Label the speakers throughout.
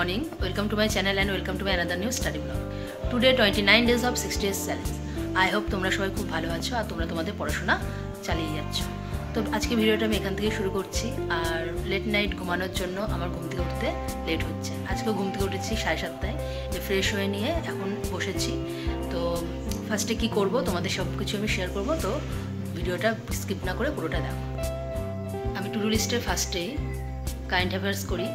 Speaker 1: morning. Welcome to my channel and welcome to my another new study vlog. Today 29 days of 60 days challenge. I hope তোমরা সবাই খুব ভালো আছো আর তোমরা তোমাদের পড়াশোনা চালিয়ে যাচ্ছ। তো আজকে ভিডিওটা আমি এখান থেকে শুরু করছি আর লেট নাইট ঘুমানোর জন্য আমার ঘুম থেকে উঠতে লেট হচ্ছে। আজকে ঘুম থেকে উঠেছি 7:30টায়, যে ফ্রেশ হয়ে নিয়ে এখন বসেছি। তো ফার্স্টে কি করব তোমাদের সব কিছু আমি শেয়ার করব, তো ভিডিওটা স্কিপ না করে পুরোটা দেখো। আমি টু ডু লিস্টের ফার্স্টেই কারেন্ট অ্যাফেয়ার্স করি।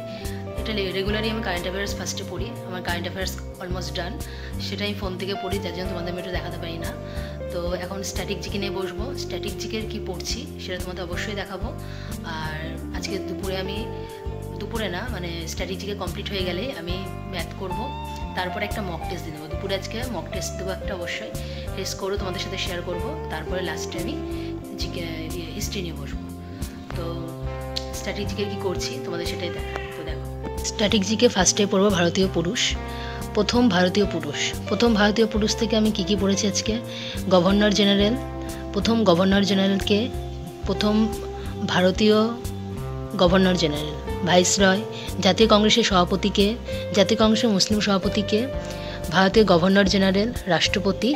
Speaker 1: এটা রেগুলারই আমি কারেন্ট অ্যাফেয়ার্স ফার্স্টে পড়ি। আমার কারেন্ট অ্যাফেয়ার্স অলমোস্ট ডান, সেটা আমি ফোন থেকে পড়ি, যার জন্য তোমাদের আমি একটু দেখাতে পারি না। তো এখন স্ট্যাটিক জিকে নিয়ে বসবো। স্ট্যাটিক জিকের কী পড়ছি সেটা তোমাদের অবশ্যই দেখাবো। আর আজকে দুপুরে না মানে স্ট্যাটিক জিকে কমপ্লিট হয়ে গেলে আমি ম্যাথ করব, তারপরে একটা মক টেস্ট দিয়ে দেবো। দুপুরে আজকে মক টেস্ট দেবো একটা, অবশ্যই টেস্ট করবো, তোমাদের সাথে শেয়ার করব। তারপরে লাস্টে আমি জিকে হিস্ট্রি নিয়ে বসবো। তো স্ট্যাটিক জিকে কী করছি তোমাদের সেটাই দেখো। স্ট্যাটিক জিকে ফার্স্টে পড়বো ভারতীয় পুরুষ। প্রথম ভারতীয় পুরুষ থেকে আমি কী পড়েছি আজকে। গভর্নর জেনারেল, প্রথম গভর্নর জেনারেলকে, প্রথম ভারতীয় গভর্নর জেনারেল, ভাইসরয়, জাতীয় কংগ্রেসের সভাপতিকে, জাতীয় কংগ্রেসের মুসলিম সভাপতিকে, ভারতীয় গভর্নর জেনারেল, রাষ্ট্রপতি।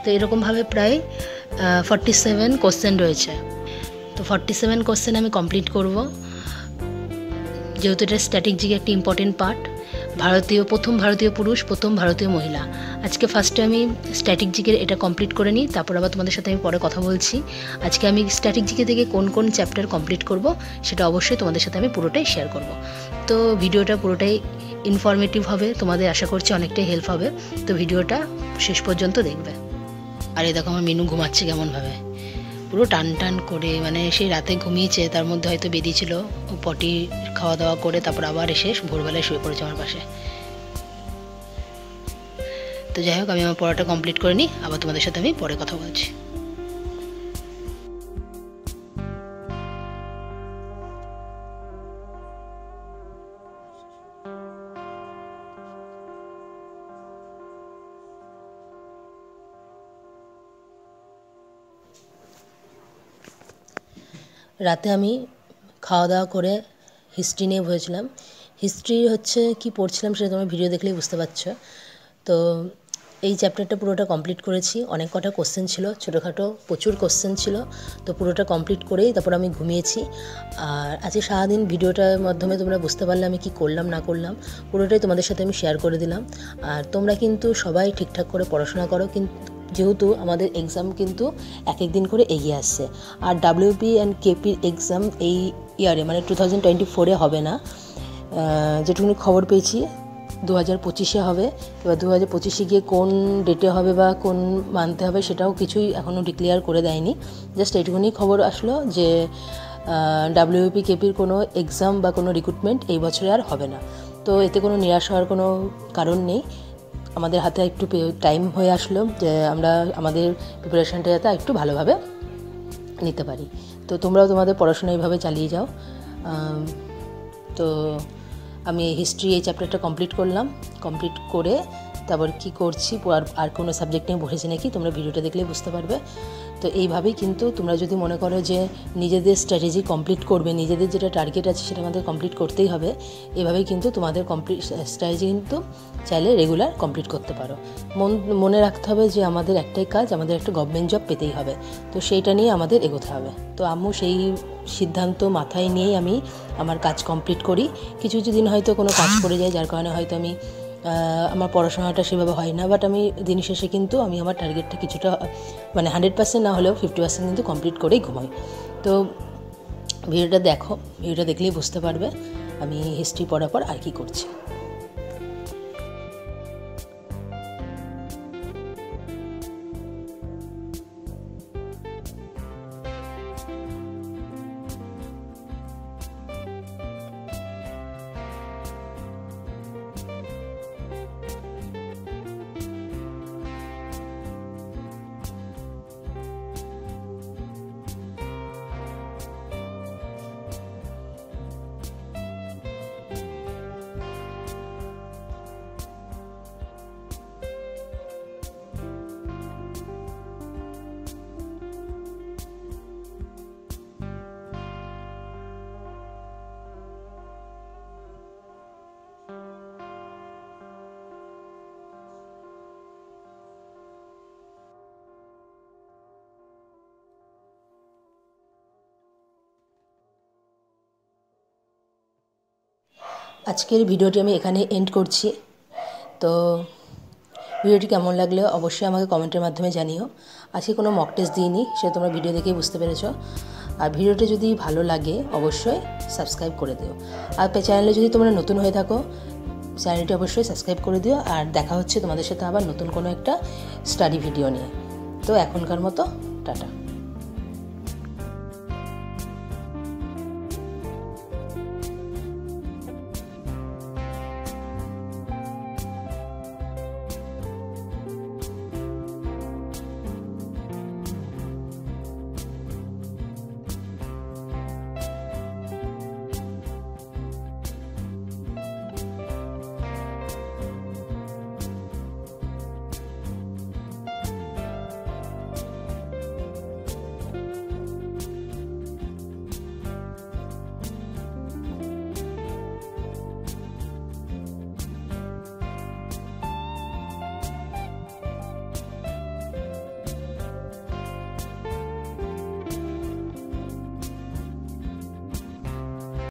Speaker 1: তো এরকমভাবে প্রায় 47 কোশ্চেন রয়েছে। তো 47 কোশ্চেন আমি কমপ্লিট করব, যেহেতু এটা স্ট্যাটিক জিকে একটি ইম্পর্টেন্ট পার্ট। প্রথম ভারতীয় পুরুষ, প্রথম ভারতীয় মহিলা। আজকে ফার্স্টে আমি স্ট্যাটিক জিকের এটা কমপ্লিট করে নিই, তারপর আবার তোমাদের সাথে আমি পরে কথা বলছি। আজকে আমি স্ট্যাটিক জিকে থেকে কোন কোন চ্যাপ্টার কমপ্লিট করব সেটা অবশ্যই তোমাদের সাথে আমি পুরোটাই শেয়ার করব। তো ভিডিওটা পুরোটাই ইনফরমেটিভ হবে, তোমাদের আশা করছি অনেকটাই হেল্প হবে। তো ভিডিওটা শেষ পর্যন্ত দেখবে। আর এই দেখো আমার মিনু ঘুমাচ্ছে কেমনভাবে, পুরো টান করে, মানে সেই রাতে ঘুমিয়েছে, তার মধ্যে হয়তো বেরিয়েছিল পটি খাওয়া দাওয়া করে, তারপর আবার এসে ভোরবেলায় শুয়ে পড়েছে আমার পাশে। তো যাই হোক, আমি আমার পড়াটা কমপ্লিট করে নিই, আবার তোমাদের সাথে আমি পরে কথা বলছি। রাতে আমি খাওয়া দাওয়া করে হিস্ট্রি নিয়ে বসেছিলাম। হিস্ট্রি হচ্ছে কি পড়ছিলাম সেটা তোমার ভিডিও দেখলেই বুঝতে পারছো। তো এই চ্যাপ্টারটা পুরোটা কমপ্লিট করেছি। অনেক কটা কোশ্চেন ছিল, ছোটোখাটো প্রচুর কোশ্চেন ছিল। তো পুরোটা কমপ্লিট করেই তারপর আমি ঘুমিয়েছি। আর আজকে সারাদিন ভিডিওটার মাধ্যমে তোমরা বুঝতে পারলে আমি কি করলাম না করলাম, পুরোটাই তোমাদের সাথে আমি শেয়ার করে দিলাম। আর তোমরা কিন্তু সবাই ঠিকঠাক করে পড়াশোনা করো, কিন্তু যেহেতু আমাদের এক্সাম কিন্তু এক দিন করে এগিয়ে আসছে। আর ডাব্লিউপি অ্যান্ড কেপির এক্সাম এই ইয়ারে মানে 2024-এ হবে না, যেটুকুনি খবর পেয়েছি 2025-এ হবে। এবার 2025-এ গিয়ে কোন ডেটে হবে বা কোন মান্থে হবে সেটাও কিছুই এখনও ডিক্লেয়ার করে দেয়নি। জাস্ট এইটুকুনি খবর আসলো যে ডাব্লিউপি কেপির কোনো এক্সাম বা কোনো রিক্রুটমেন্ট এই বছরে আর হবে না। তো এতে কোনো নিরাশ হওয়ার কোনো কারণ নেই। আমাদের হাতে একটু টাইম হয়ে আসলো যে আমরা আমাদের প্রিপারেশানটা যাতে একটু ভালোভাবে নিতে পারি। তো তোমরাও তোমাদের পড়াশোনা এইভাবে চালিয়ে যাও। তো আমি হিস্ট্রি এই চ্যাপ্টারটা কমপ্লিট করলাম। কমপ্লিট করে তারপর কি করছি, আর কোনো সাবজেক্ট নিয়ে বসেছি নাকি তোমরা ভিডিওটা দেখলেই বুঝতে পারবে। তো এইভাবেই কিন্তু তোমরা যদি মনে করো যে নিজেদের স্ট্র্যাটেজি কমপ্লিট করবে, নিজেদের যেটা টার্গেট আছে সেটা আমাদের কমপ্লিট করতেই হবে, এভাবেই কিন্তু তোমাদের স্ট্র্যাটেজি কিন্তু চাইলে রেগুলার কমপ্লিট করতে পারো। মনে রাখতে হবে যে আমাদের একটাই কাজ, আমাদের একটা গভর্নমেন্ট জব পেতেই হবে। তো সেইটা নিয়ে আমাদের এগোতে হবে। তো আম্মু সেই সিদ্ধান্ত মাথায় নিয়েই আমি আমার কাজ কমপ্লিট করি। কিছু দিন হয়তো কোনো কাজ পড়ে যায়, যার কারণে হয়তো আমি আমার পড়াশোনাটা সেভাবে হয় না, বাট আমি দিন শেষে কিন্তু আমি আমার টার্গেটটা কিছুটা মানে 100% না হলেও 50% কিন্তু কমপ্লিট করেই ঘুমাই। তো ভিডিওটা দেখো, ভিডিওটা দেখলেই বুঝতে পারবে আমি হিস্ট্রি পড়ার পর আর কি করছি। আজকের ভিডিওটি আমি এখানে এন্ড করছি। তো ভিডিওটি কেমন লাগলে অবশ্যই আমাকে কমেন্টের মাধ্যমে জানিও। আজকে কোনো মক টেস্ট দিইনি, সেটা তোমরা ভিডিও দেখেই বুঝতে পেরেছো। আর ভিডিওটি যদি ভালো লাগে অবশ্যই সাবস্ক্রাইব করে দিও। আর চ্যানেলে যদি তোমরা নতুন হয়ে থাকো চ্যানেলটি অবশ্যই সাবস্ক্রাইব করে দিও। আর দেখা হচ্ছে তোমাদের সাথে আবার নতুন কোনো একটা স্টাডি ভিডিও নিয়ে। তো এখনকার মতো টাটা।